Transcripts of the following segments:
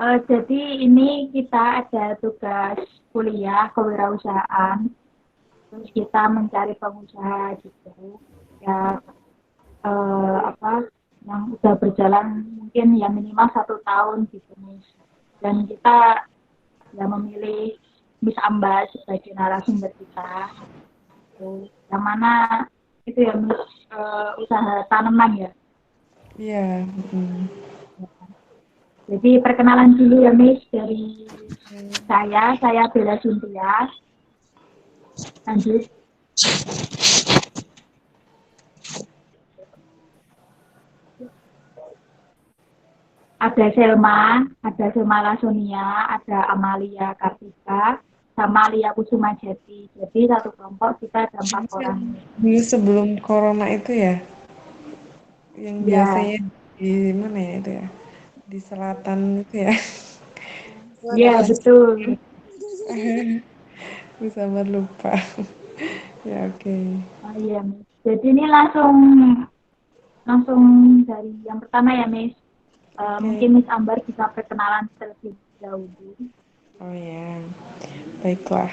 Jadi ini kita ada tugas kuliah kewirausahaan, terus kita mencari pengusaha gitu, ya apa yang udah berjalan mungkin ya minimal 1 tahun gitu nih. Dan kita ya memilih Miss Amba sebagai narasumber kita. Gitu. Yang mana itu ya Miss usaha tanaman ya. Iya, Jadi perkenalan dulu ya Miss dari saya Bella Cynthia. Lanjut. Ada Selma Lasonia, ada Amalia Kartika, sama Lia Kusuma Jati. Jadi satu kelompok kita ada 4 orang. dulu sebelum corona itu ya, yang Ya, biasanya di mana ya itu ya, di selatan itu ya. Wah, ya namanya betul. bisa lupa. Ya oke. Oh iya, Miss. Jadi ini langsung langsung dari yang pertama ya, Miss. Oke. Mungkin Miss Ambar bisa perkenalan terlebih dahulu. Oh ya, baiklah.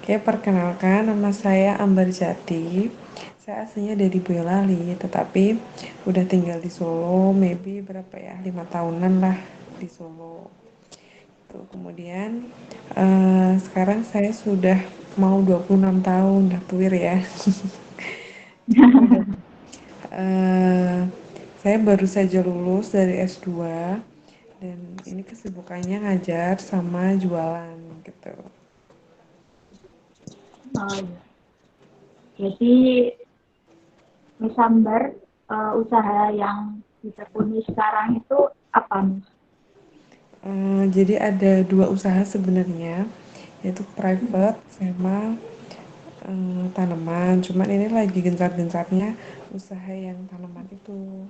Oke, perkenalkan nama saya Ambar Jati. Saya aslinya dari Boyolali, tetapi udah tinggal di Solo, maybe berapa ya, 5 tahunan lah di Solo. Tuh, kemudian sekarang saya sudah mau 26 tahun, udah tuir ya. Jadi udah eh, saya baru saja lulus dari S2 dan ini kesibukannya ngajar sama jualan gitu. Oh iya. Jadi Miss Ambar usaha yang ditekuni sekarang itu apa, Miss? Jadi ada dua usaha sebenarnya, yaitu private sama tanaman. Cuman ini lagi gencar-gencarnya usaha yang tanaman itu.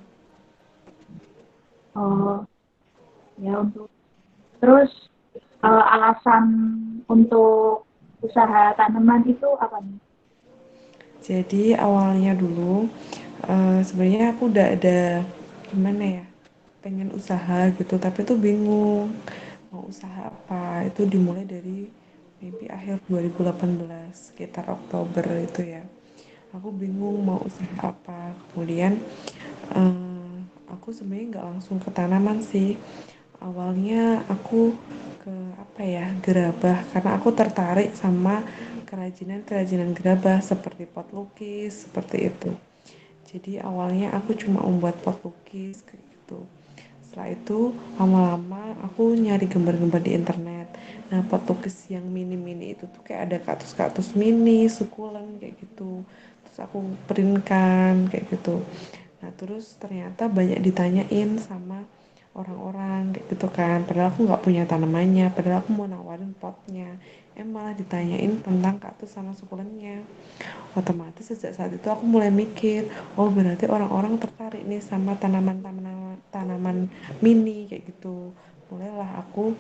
Oh ya untuk terus alasan untuk usaha tanaman itu apa nih? Jadi awalnya dulu sebenarnya aku udah ada gimana ya, pengen usaha gitu, tapi tuh bingung mau usaha apa. Itu dimulai dari maybe akhir 2018 sekitar Oktober itu ya. Aku bingung mau usaha apa. Kemudian aku sebenarnya nggak langsung ke tanaman sih. Awalnya aku ke apa ya, gerabah, karena aku tertarik sama kerajinan-kerajinan gerabah seperti pot lukis seperti itu. Jadi awalnya aku cuma membuat pot lukis kayak gitu. Setelah itu lama-lama aku nyari gambar-gambar di internet. Nah, pot lukis yang mini-mini itu tuh kayak ada kaktus-kaktus mini, sukulen kayak gitu. Terus aku printkan kayak gitu. Nah, terus ternyata banyak ditanyain sama orang-orang kayak gitu kan. Padahal aku nggak punya tanamannya, padahal aku mau nawarin potnya. Malah ditanyain tentang kaktus sama sukulennya. Otomatis sejak saat itu aku mulai mikir, oh berarti orang-orang tertarik nih sama tanaman-tanaman tanaman mini kayak gitu. Mulailah aku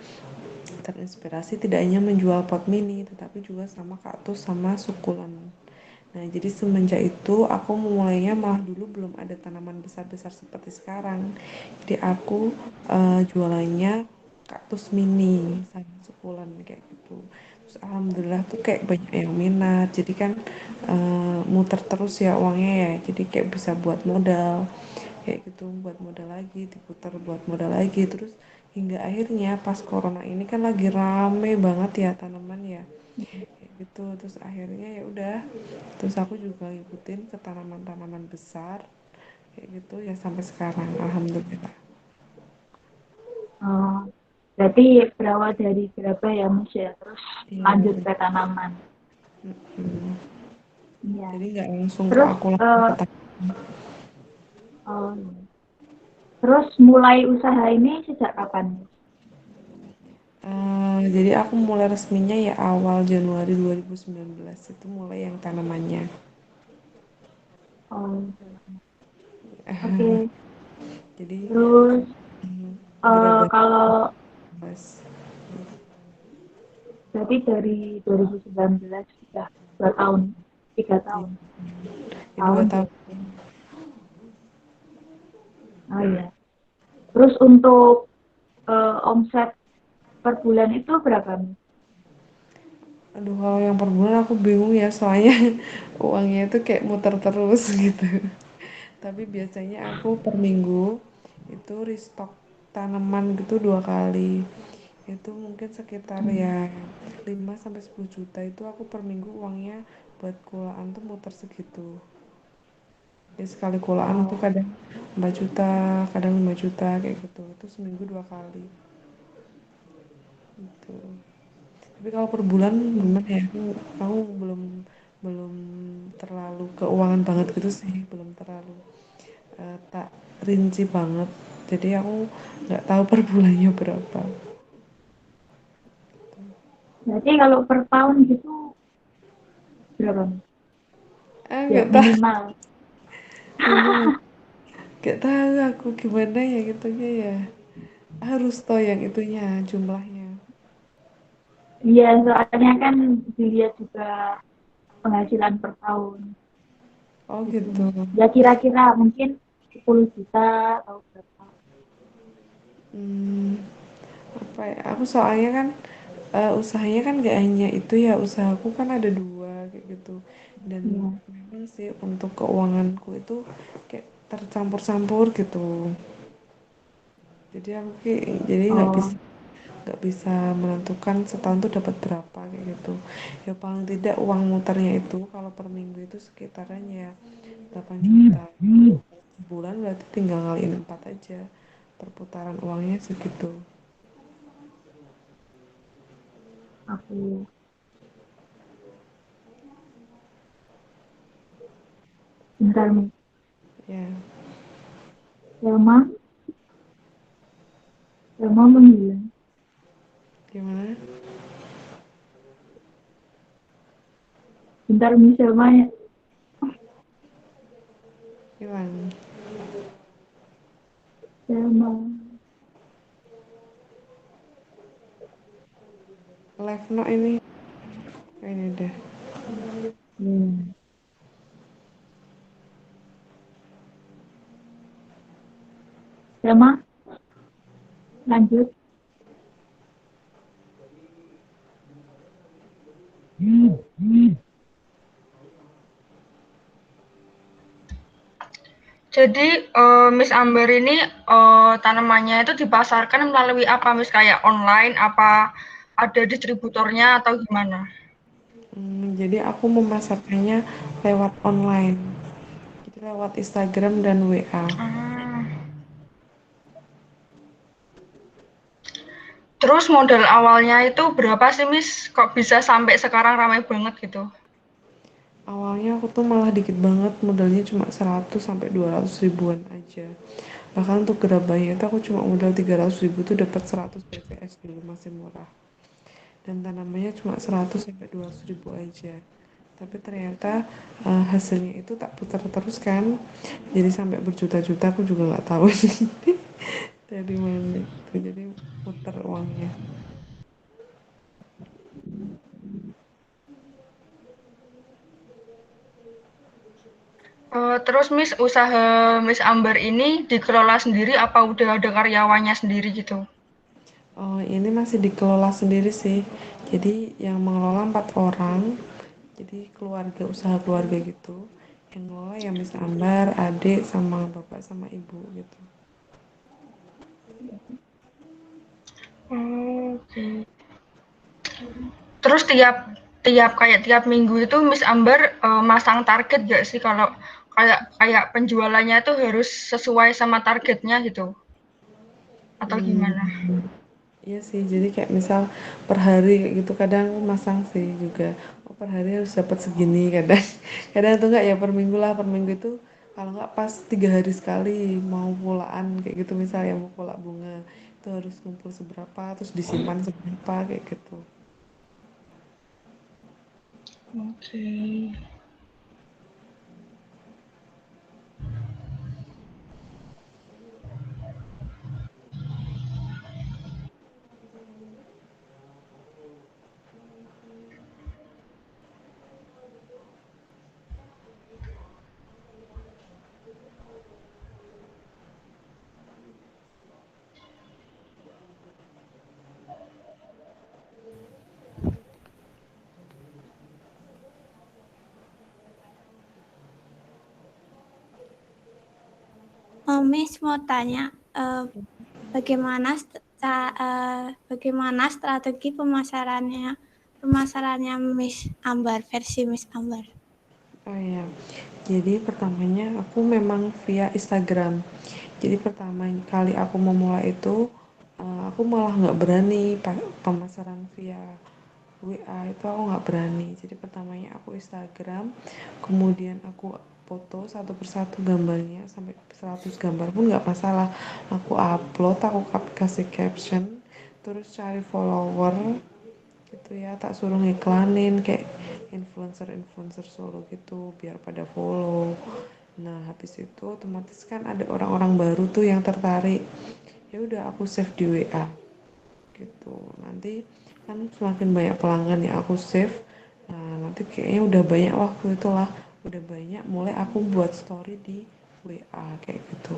terinspirasi tidak hanya menjual pot mini, tetapi juga sama kaktus sama sukulen. Nah, jadi semenjak itu aku memulainya malah dulu belum ada tanaman besar-besar seperti sekarang. Jadi aku jualannya kaktus mini sama sukulen kayak gitu. Terus alhamdulillah tuh kayak banyak yang minat. Jadi kan muter terus ya uangnya ya. Jadi kayak bisa buat modal kayak gitu, buat modal lagi, diputar buat modal lagi. Terus hingga akhirnya pas corona ini kan lagi rame banget ya tanaman ya kayak gitu. Terus akhirnya ya udah, terus aku juga ngikutin ke tanaman-tanaman besar kayak gitu ya sampai sekarang alhamdulillah. Oh, berarti berawal dari gerabah ya Mas ya, terus Iya, lanjut ke tanaman. Iya. jadi nggak langsung ke Terus aku langsung ke oh, iya. Terus mulai usaha ini sejak kapan? jadi aku mulai resminya ya awal Januari 2019 itu mulai yang tanamannya. Oh, oke. Jadi Terus gerabah kalau bebas. berarti dari 2019 sudah 2 tahun, 3 tahun, Dua tahun tahun. berarti. Oh iya. Terus untuk omset per bulan itu berapa nih? Aduh, kalau yang per bulan aku bingung ya, soalnya uangnya itu kayak muter terus gitu. Tapi biasanya aku per minggu itu restock tanaman gitu 2 kali. Itu mungkin sekitar Hmm. ya 5 sampai 10 juta itu aku per minggu uangnya buat kulaan tuh muter segitu. Ya sekali kulaan tuh Oh, kadang 4 juta, kadang 5 juta kayak gitu. Itu seminggu 2 kali gitu. Tapi kalau per bulan gimana ya? Aku belum belum terlalu keuangan banget gitu sih, belum terlalu tak rinci banget. Jadi aku nggak tahu per bulannya berapa. berarti kalau per tahun gitu berapa nih? Ya Nggak tahu, minimal. minimal. Nggak tahu aku gimana ya gitunya ya. Harus tahu yang itunya jumlahnya. Iya, soalnya kan dilihat juga penghasilan per tahun Oh gitu. gitu. Ya kira-kira mungkin 10 juta atau berapa. Hmm, apa ya? Aku soalnya kan usahanya kan gak hanya itu ya, usahaku kan ada dua kayak gitu. Dan Iya. memang sih untuk keuanganku itu kayak tercampur-campur gitu. Jadi aku kayak jadi Oh, nggak bisa menentukan setahun tuh dapat berapa kayak gitu. Ya paling tidak uang muternya itu kalau per minggu itu sekitaran ya 8 juta. Bulan berarti tinggal ngaliin 4 aja. Perputaran uangnya segitu. aku bentar nih. Ya, Selma, Selma menghilang. gimana? Bentar nih Selma ya. Hilang. Selma. Live no ini. Oh, ini deh. Hmm. Selma, lanjut. Jadi Miss Amber ini tanamannya itu dipasarkan melalui apa Miss? Kayak online, apa ada distributornya atau gimana? Jadi aku memasarkannya lewat online. Jadi lewat Instagram dan WA. Ah. Terus modal awalnya itu berapa sih Miss? Kok bisa sampai sekarang ramai banget gitu? Awalnya aku tuh malah dikit banget, modalnya cuma 100 sampai 200 ribuan aja. Bahkan untuk gerabahnya itu aku cuma modal 300 ribu tuh dapat 100 BPS dulu, masih murah. Dan tanamannya cuma 100 sampai 200 ribu aja. Tapi ternyata hasilnya itu tak putar terus kan. Jadi sampai berjuta-juta aku juga nggak tahu dari mana itu. Jadi putar uangnya. Terus Miss, usaha Miss Amber ini dikelola sendiri apa udah ada karyawannya sendiri gitu? Oh, ini masih dikelola sendiri sih. Jadi yang mengelola 4 orang. Jadi keluarga, usaha keluarga gitu. Yang ngelola ya Miss Ambar, adik sama bapak sama ibu gitu. Oke. Terus tiap tiap kayak tiap minggu itu Miss Amber masang target gak sih kalau kayak kayak penjualannya itu harus sesuai sama targetnya gitu atau gimana? Hmm, iya sih, jadi kayak misal per hari kayak gitu kadang masang sih juga. Oh, per hari harus dapat segini kadang. Kadang tuh enggak ya per minggu lah, per minggu itu kalau nggak pas 3 hari sekali mau pulaan kayak gitu misalnya mau pulak bunga itu harus kumpul seberapa terus disimpan seberapa kayak gitu. Oke. Miss mau tanya, bagaimana bagaimana strategi pemasarannya Miss Ambar, versi Miss Ambar? Oh iya, jadi pertamanya aku memang via Instagram. Jadi pertama kali aku memulai itu, aku malah nggak berani pemasaran via WA itu aku nggak berani. Jadi pertamanya aku Instagram, kemudian aku foto satu persatu gambarnya sampai 100 gambar pun nggak masalah. Aku upload, aku kasih caption, terus cari follower gitu ya, tak suruh ngiklanin kayak influencer-influencer Solo gitu biar pada follow. Nah habis itu otomatis kan ada orang-orang baru tuh yang tertarik, ya udah aku save di WA gitu. Nanti kan semakin banyak pelanggan yang aku save, nah nanti kayaknya udah banyak waktu itulah, udah banyak mulai aku buat story di WA kayak gitu.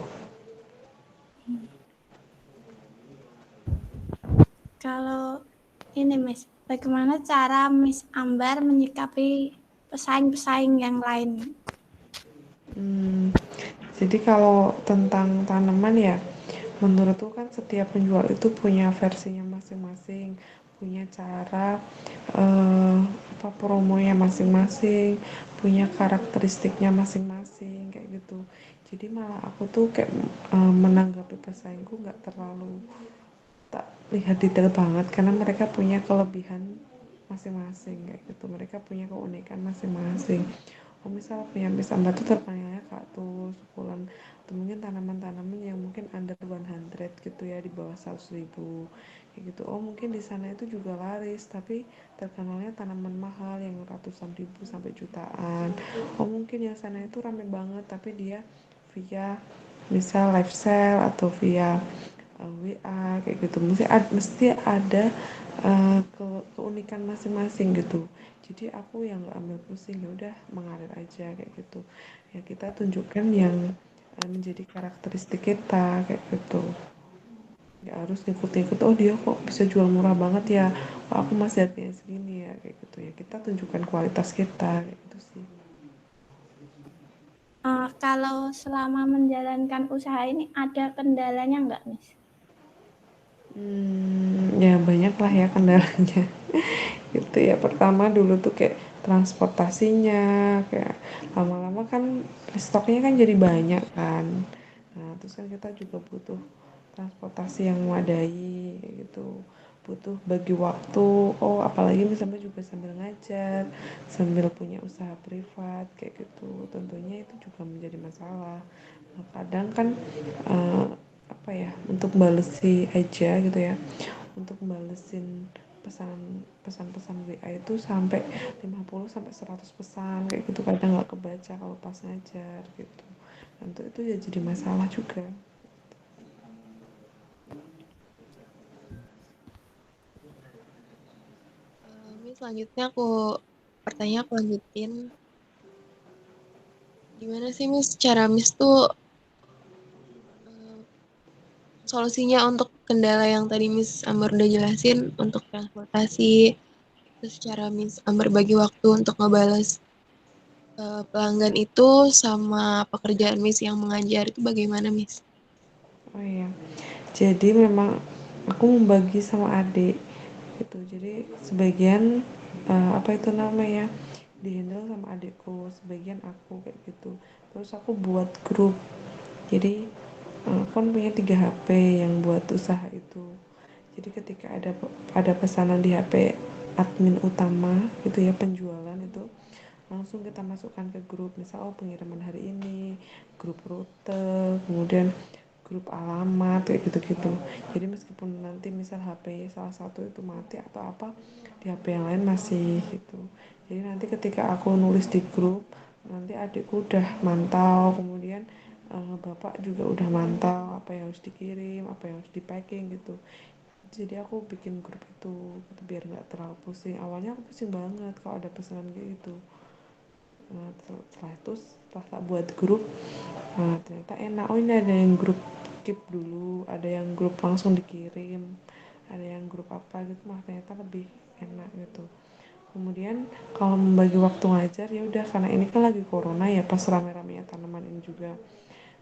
Kalau ini Miss, bagaimana cara Miss Ambar menyikapi pesaing-pesaing yang lain? Jadi kalau tentang tanaman ya, menurutku kan setiap penjual itu punya versinya masing-masing, punya cara apa promonya masing-masing, punya karakteristiknya masing-masing kayak gitu. Jadi malah aku tuh kayak menanggapi pesaingku nggak terlalu tak lihat detail banget karena mereka punya kelebihan masing-masing kayak gitu, mereka punya keunikan masing-masing. Oh misal punya pisang batu terpanggilnya kaktus, sukulen, atau mungkin tanaman-tanaman yang mungkin under 100 gitu ya, di bawah 100.000 kayak gitu. Oh mungkin di sana itu juga laris tapi terkenalnya tanaman mahal yang ratusan ribu sampai jutaan. Oh mungkin yang sana itu rame banget tapi dia via misal live sale atau via WA kayak gitu, mesti ada keunikan masing-masing gitu. Jadi aku yang nggak ambil pusing, ya udah mengalir aja kayak gitu ya, kita tunjukkan yang menjadi karakteristik kita kayak gitu, nggak harus ngikut-ngikut. Oh dia kok bisa jual murah banget ya, oh, aku masih harganya segini ya kayak gitu ya, kita tunjukkan kualitas kita kayak gitu sih. Kalau selama menjalankan usaha ini ada kendalanya nggak, Miss? Ya banyak lah ya kendalanya. Gitu ya, pertama dulu tuh kayak transportasinya, kayak lama-lama kan stoknya kan jadi banyak kan. Nah terus kan kita juga butuh transportasi yang memadai kayak gitu, butuh bagi waktu. Oh apalagi misalnya juga sambil ngajar, sambil punya usaha privat kayak gitu, tentunya itu juga menjadi masalah. Nah, kadang kan uh, apa ya, untuk balesi aja gitu ya, untuk balesin pesan-pesan WA itu sampai 50 sampai 100 pesan kayak gitu, kadang nggak kebaca kalau pas ngajar gitu. Tentu itu ya jadi masalah juga. Miss, selanjutnya aku lanjutin. Gimana sih Miss cara Miss tuh solusinya untuk kendala yang tadi Miss Amber udah jelasin untuk transportasi, terus cara Miss Amber bagi waktu untuk ngebales pelanggan itu sama pekerjaan Miss yang mengajar itu bagaimana Miss? Oh iya, jadi memang aku membagi sama adik gitu, jadi sebagian apa itu namanya dihandle sama adikku, sebagian aku kayak gitu. Terus aku buat grup, jadi aku kan punya 3 HP yang buat usaha itu. Jadi ketika ada pesanan di HP admin utama gitu ya, penjualan itu langsung kita masukkan ke grup, misal oh pengiriman hari ini, grup rute, kemudian grup alamat kayak gitu-gitu. Jadi meskipun nanti misal HP salah satu itu mati atau apa, di HP yang lain masih gitu. Jadi nanti ketika aku nulis di grup, nanti adikku udah mantau, kemudian bapak juga udah mantau apa yang harus dikirim, apa yang harus di packing gitu. Jadi aku bikin grup itu gitu, biar nggak terlalu pusing. Awalnya aku pusing banget kalau ada pesanan kayak gitu. Nah, setelah itu setelah tak buat grup, nah ternyata enak. Oh ini ada yang grup keep dulu, ada yang grup langsung dikirim, ada yang grup apa gitu, mah ternyata lebih enak gitu. Kemudian kalau membagi waktu ngajar, ya udah karena ini kan lagi corona ya, pas rame-ramenya tanaman ini juga.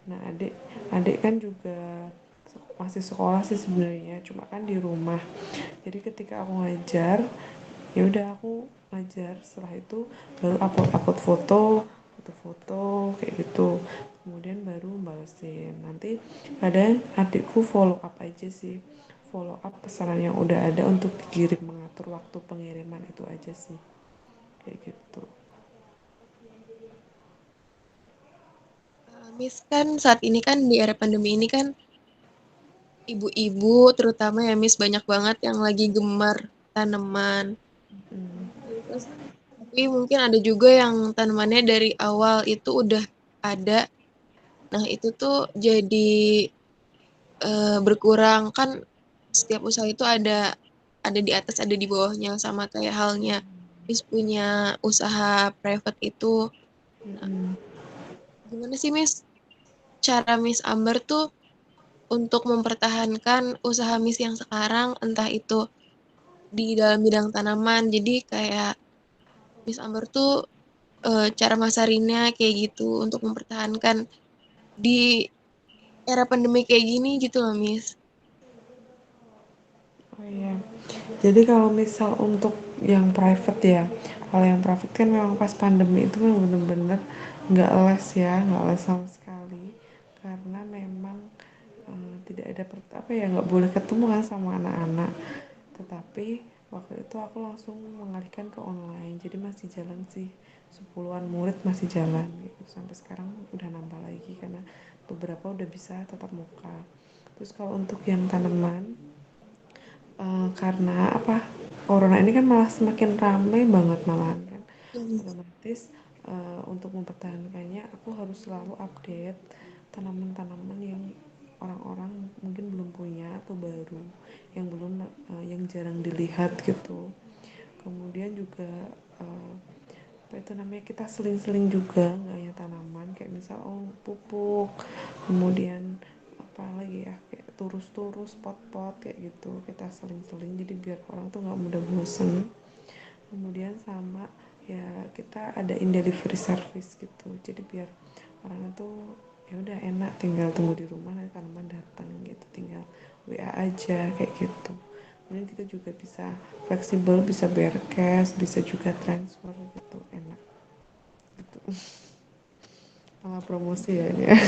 Nah, adik kan juga masih sekolah sih sebenarnya, cuma kan di rumah. Jadi ketika aku ngajar, ya udah aku ngajar. Setelah itu baru upload foto, foto-foto kayak gitu. Kemudian baru balesin. Nanti kadang adikku follow up aja sih. Follow up pesanan yang udah ada untuk dikirim, mengatur waktu pengiriman itu aja sih. Kayak gitu. Miss kan saat ini kan di era pandemi ini kan ibu-ibu terutama ya Miss banyak banget yang lagi gemar tanaman. Hmm. Terus tapi mungkin ada juga yang tanamannya dari awal itu udah ada. Nah, itu tuh jadi berkurang kan setiap usaha itu ada di atas ada di bawahnya sama kayak halnya Miss punya usaha private itu. Nah, Hmm. gimana sih Miss cara Miss Amber tuh untuk mempertahankan usaha Miss yang sekarang entah itu di dalam bidang tanaman. Jadi kayak Miss Amber tuh cara masarinnya kayak gitu untuk mempertahankan di era pandemi kayak gini gitu loh Miss. Oh iya. Jadi kalau misal untuk yang private ya, kalau yang private kan memang pas pandemi itu kan bener-bener nggak les ya, nggak les sama sekali, karena memang tidak ada apa ya, nggak boleh ketemu kan sama anak-anak. Tetapi waktu itu aku langsung mengalihkan ke online, jadi masih jalan sih, 10-an murid masih jalan gitu. Sampai sekarang udah nambah lagi karena beberapa udah bisa tatap muka. Terus kalau untuk yang tanaman, karena apa, corona ini kan malah semakin ramai banget malahan kan, otomatis untuk mempertahankannya aku harus selalu update tanaman-tanaman yang orang-orang mungkin belum punya atau baru, yang belum yang jarang dilihat gitu. Kemudian juga uh, apa itu namanya, kita seling-seling juga nggak hanya tanaman, kayak misal pupuk, kemudian apa lagi ya, kayak turus-turus, pot-pot kayak gitu, kita seling-seling jadi biar orang tuh nggak mudah bosen. Kemudian sama ya, kita adain delivery service gitu, jadi biar orang itu ya udah enak tinggal tunggu di rumah, nanti tanaman datang gitu, tinggal WA aja kayak gitu. Kemudian kita juga bisa fleksibel, bisa bayar cash, bisa juga transfer gitu, enak gitu. Malah promosi ya ini ya.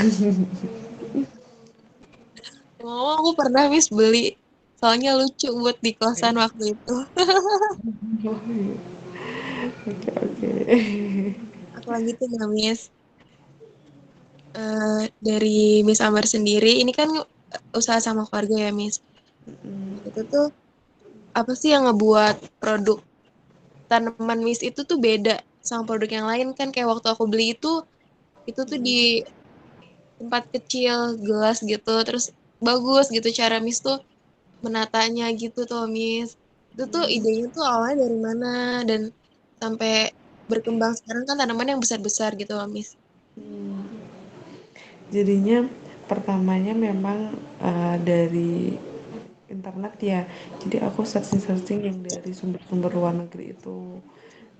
Oh, aku pernah Miss beli. Soalnya lucu buat di kosan waktu itu. Oh, iya. Oke, oke. Aku lanjutin ya Miss. Dari Miss Ambar sendiri, ini kan usaha sama keluarga ya Miss. Nah, itu tuh apa sih yang ngebuat produk tanaman Miss itu tuh beda sama produk yang lain kan kayak waktu aku beli itu tuh di tempat kecil gelas gitu terus bagus gitu cara Miss tuh menatanya gitu tuh Miss. Itu tuh idenya tuh awalnya dari mana dan sampai berkembang sekarang kan tanaman yang besar-besar gitu loh Miss. Jadinya pertamanya memang dari internet ya, jadi aku searching-searching yang dari sumber-sumber luar negeri itu.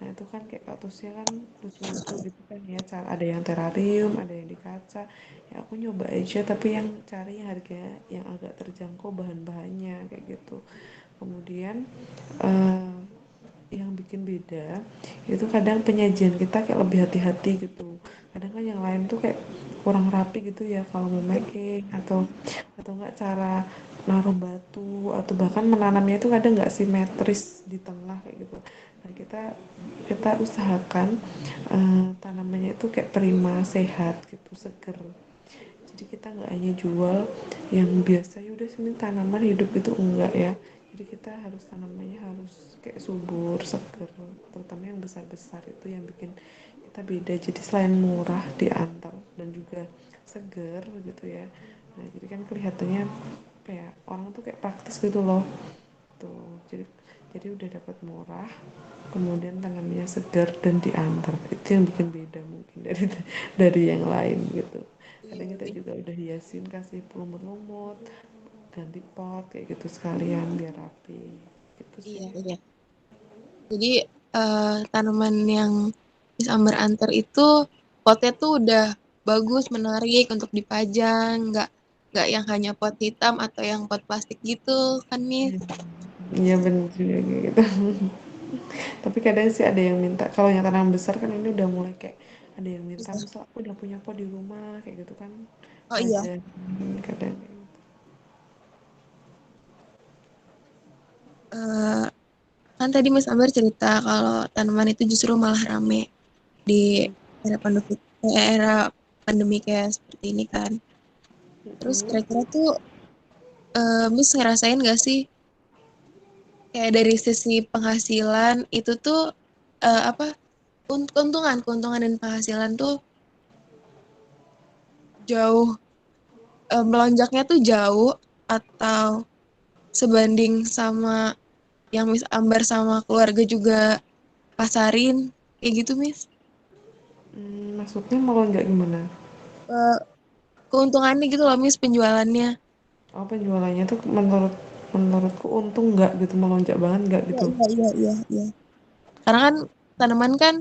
Nah itu kan kayak kaktusnya kan lucu-lucu gitu kan ya, cara ada yang terarium, ada yang di kaca, ya aku nyoba aja, tapi yang cari harga yang agak terjangkau bahan-bahannya kayak gitu. Kemudian eh, yang bikin beda itu kadang penyajian kita kayak lebih hati-hati gitu. Kadang kan yang lain tuh kayak kurang rapi gitu ya kalau mau making, atau enggak cara naruh batu, atau bahkan menanamnya itu kadang nggak simetris di tengah kayak gitu. Nah kita usahakan tanamannya itu kayak prima, sehat gitu, seger. Jadi kita nggak hanya jual yang biasa, ya udah sini tanaman hidup itu, enggak ya. Jadi kita harus tanamannya harus kayak subur, seger, terutama yang besar-besar itu yang bikin kita beda. Jadi selain murah diantar dan juga seger gitu ya, nah jadi kan kelihatannya apa ya, orang tuh kayak praktis gitu loh tuh. Jadi udah dapat murah, kemudian tanamnya segar dan diantar, itu yang bikin beda mungkin dari yang lain gitu. Iya, Kadang kita Miss. juga udah hiasin, kasih lumut-lumut, ganti pot kayak gitu sekalian biar rapi gitu Iya, sih. iya. Jadi tanaman yang Miss Amber antar itu potnya tuh udah bagus, menarik untuk dipajang, nggak yang hanya pot hitam atau yang pot plastik gitu kan, Miss? Iya bener juga kayak gitu. Tapi kadang sih ada yang minta, kalau yang tanaman besar kan ini udah mulai kayak ada yang minta, Iya. misal aku udah punya pot di rumah kayak gitu kan, Oh iya. ada kadang kayak gitu. Eh, kan tadi Miss Amber cerita kalau tanaman itu justru malah rame di era pandemi, era pandemi kayak seperti ini kan. Terus kira-kira tuh Miss ngerasain gak sih kayak dari sisi penghasilan itu tuh apa keuntungan dan penghasilan tuh jauh melonjaknya tuh jauh atau sebanding sama yang Miss Ambar sama keluarga juga pasarin kayak gitu, Miss? Maksudnya melonjak gimana? Eh, keuntungannya gitu loh, Miss, penjualannya. Oh penjualannya tuh menurutku untung nggak gitu, melonjak banget nggak Iya, gitu. iya, iya, iya, iya. Karena kan tanaman kan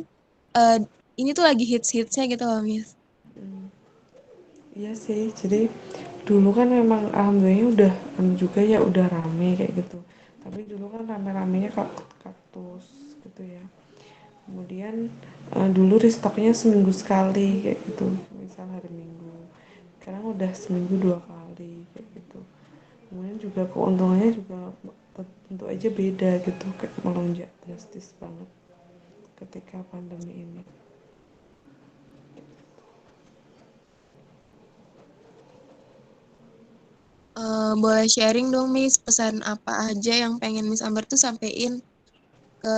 eh, ini tuh lagi hits-hitsnya gitu loh, Miss. Iya sih, jadi dulu kan memang alhamdulillahnya udah juga ya udah rame kayak gitu. Tapi dulu kan rame-ramenya kaktus gitu ya. Kemudian dulu restocknya seminggu sekali kayak gitu, misal hari Minggu. Sekarang udah seminggu 2 kali kayak gitu. Kemudian juga keuntungannya juga tentu aja beda gitu, kayak melonjak drastis banget ketika pandemi ini. Boleh sharing dong, Miss, pesan apa aja yang pengen Miss Amber tuh sampein ke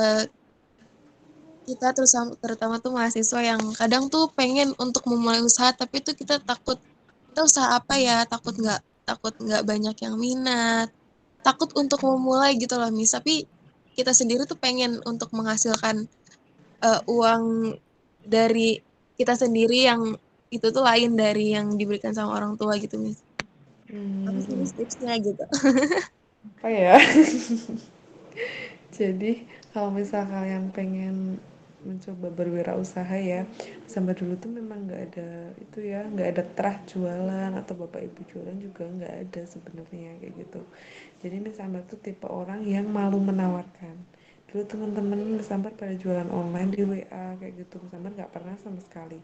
kita, terus terutama tuh mahasiswa yang kadang tuh pengen untuk memulai usaha tapi tuh kita takut kita usaha apa ya, takut nggak banyak yang minat, takut untuk memulai gitu loh, Miss. Tapi kita sendiri tuh pengen untuk menghasilkan uang dari kita sendiri yang itu tuh lain dari yang diberikan sama orang tua gitu, Miss. Apa sih, Miss, tipsnya gitu? Apa ya? Jadi kalau misal kalian pengen mencoba berwirausaha ya, sampai dulu tuh memang nggak ada itu ya, nggak ada terah jualan atau bapak ibu jualan juga nggak ada sebenarnya kayak gitu. Jadi Miss Ambar tuh tipe orang yang malu menawarkan. Dulu teman-teman Miss Ambar pada jualan online di WA kayak gitu, Miss Ambar nggak pernah sama sekali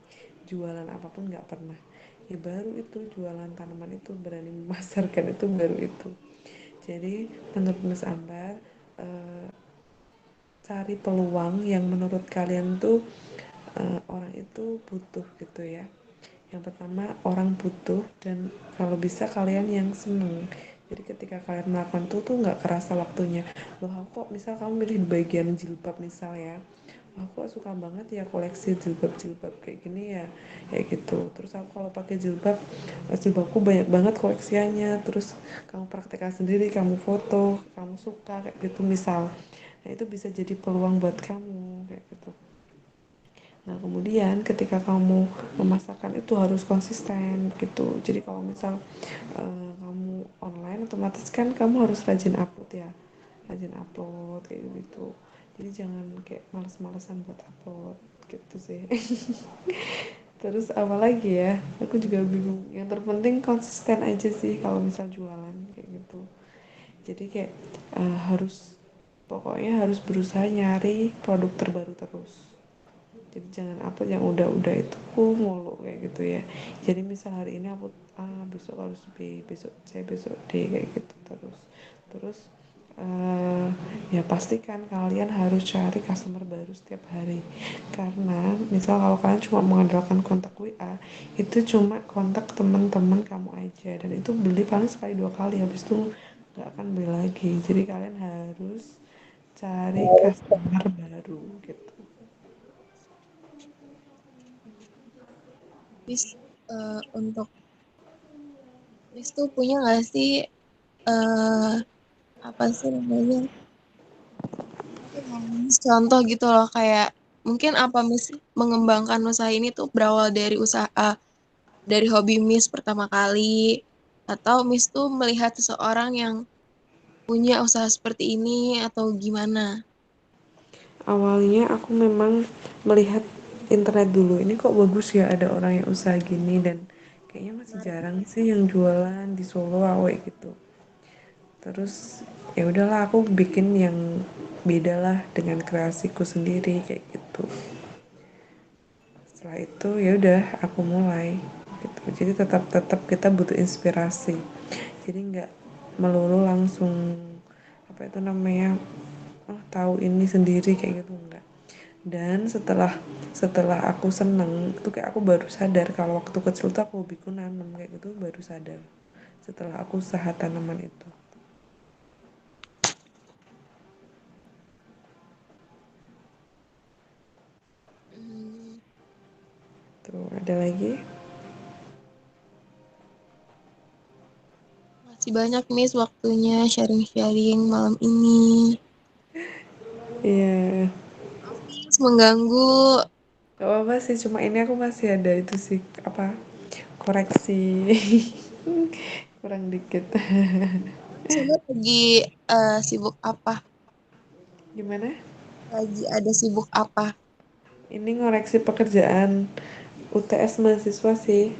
jualan apapun, nggak pernah. Ya baru itu jualan tanaman itu, berani memasarkan itu baru itu. Jadi menurut Miss Ambar eh, cari peluang yang menurut kalian tuh orang itu butuh gitu ya. Yang pertama orang butuh, dan kalau bisa kalian yang seneng. Jadi ketika kalian melakukan tuh nggak kerasa waktunya. Loh kok misal kamu milih di bagian jilbab misal ya, aku suka banget ya koleksi jilbab-jilbab kayak gini ya, kayak gitu. Terus aku kalau pakai jilbab, jilbabku banyak banget koleksiannya. Terus kamu praktekkan sendiri, kamu foto, kamu suka kayak gitu misal. Nah itu bisa jadi peluang buat kamu kayak gitu. Nah kemudian ketika kamu memasarkan itu harus konsisten gitu. Jadi kalau misal kamu online, otomatis kan kamu harus rajin upload ya, rajin upload kayak gitu. Jadi jangan kayak males-malesan buat upload gitu sih. Terus apa lagi ya, aku juga bingung. Yang terpenting konsisten aja sih kalau misal jualan kayak gitu. Jadi kayak harus, pokoknya harus berusaha nyari produk terbaru terus. Jadi jangan upload yang udah itu mulu kayak gitu ya. Jadi misal hari ini upload A, besok harus B, besok C, besok D kayak gitu terus. Terus ya pastikan kalian harus cari customer baru setiap hari. Karena misal kalau kalian cuma mengandalkan kontak WA, itu cuma kontak teman-teman kamu aja, dan itu beli paling sekali 2 kali, habis itu nggak akan beli lagi. Jadi kalian harus cari customer baru gitu. Miss, untuk Miss tuh punya nggak sih eh apa sih namanya contoh gitu loh, kayak mungkin apa Miss mengembangkan usaha ini tuh berawal dari usaha dari hobi Miss pertama kali, atau Miss tuh melihat seseorang yang punya usaha seperti ini atau gimana? Awalnya aku memang melihat internet dulu, ini kok bagus ya ada orang yang usaha gini, dan kayaknya masih jarang sih yang jualan di Solo awet gitu. Terus ya udahlah, aku bikin yang beda lah dengan kreasiku sendiri kayak gitu. Setelah itu ya udah aku mulai gitu. Jadi tetap tetap kita butuh inspirasi, jadi nggak melulu langsung apa itu namanya, oh tahu ini sendiri kayak gitu, enggak. Dan setelah setelah aku seneng itu kayak aku baru sadar kalau waktu kecil tuh aku hobiku nanam kayak gitu, baru sadar setelah aku usaha tanaman itu. Hmm, Tuh ada lagi. Makasih banyak Miss waktunya sharing-sharing malam ini. Iya, Miss mengganggu. gak apa-apa sih, cuma ini aku masih ada itu sih apa, koreksi kurang dikit. Sebenarnya lagi sibuk apa? Gimana? Lagi ada sibuk apa? Ini ngoreksi pekerjaan UTS mahasiswa sih,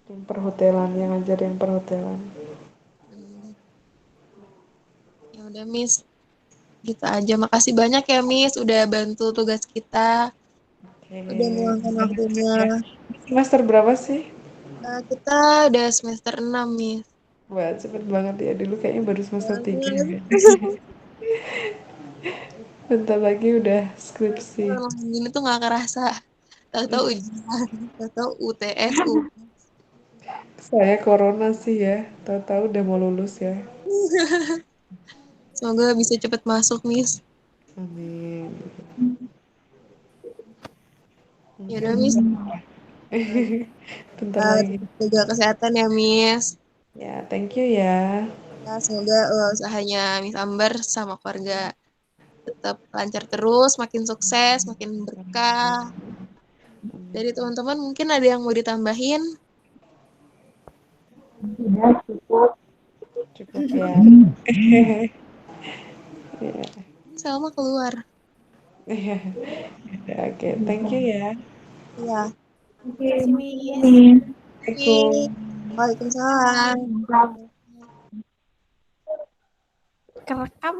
yang perhotelan, yang ngajar yang perhotelan. Hmm, Ya udah Miss, gitu aja. Makasih banyak ya Miss udah bantu tugas kita, udah Oke, meluangkan waktunya. semester berapa sih? Kita udah semester 6 Miss. Wah, cepet banget ya. Dulu kayaknya baru semester 3 Banget. kan. Bentar lagi udah skripsi. Malam gini tuh nggak kerasa. Tahu-tahu ujian, tahu-tahu UTS. Saya corona sih ya. Tahu-tahu udah mau lulus ya. Semoga bisa cepet masuk Miss. Amin. Ya Mungkin udah Miss, bentar lagi. jaga kesehatan ya Miss. Ya, thank you ya. Ya, semoga usahanya Miss Amber sama keluarga tetap lancar terus, makin sukses, makin berkah. Dari teman-teman mungkin ada yang mau ditambahin? Sudah cukup. Cukup ya. Ya. Salma keluar. Ya, oke, thank you ya. Iya. Oke, Kasih Miss. ini. Assalamualaikum. Waalaikumsalam. Bye. Kerekam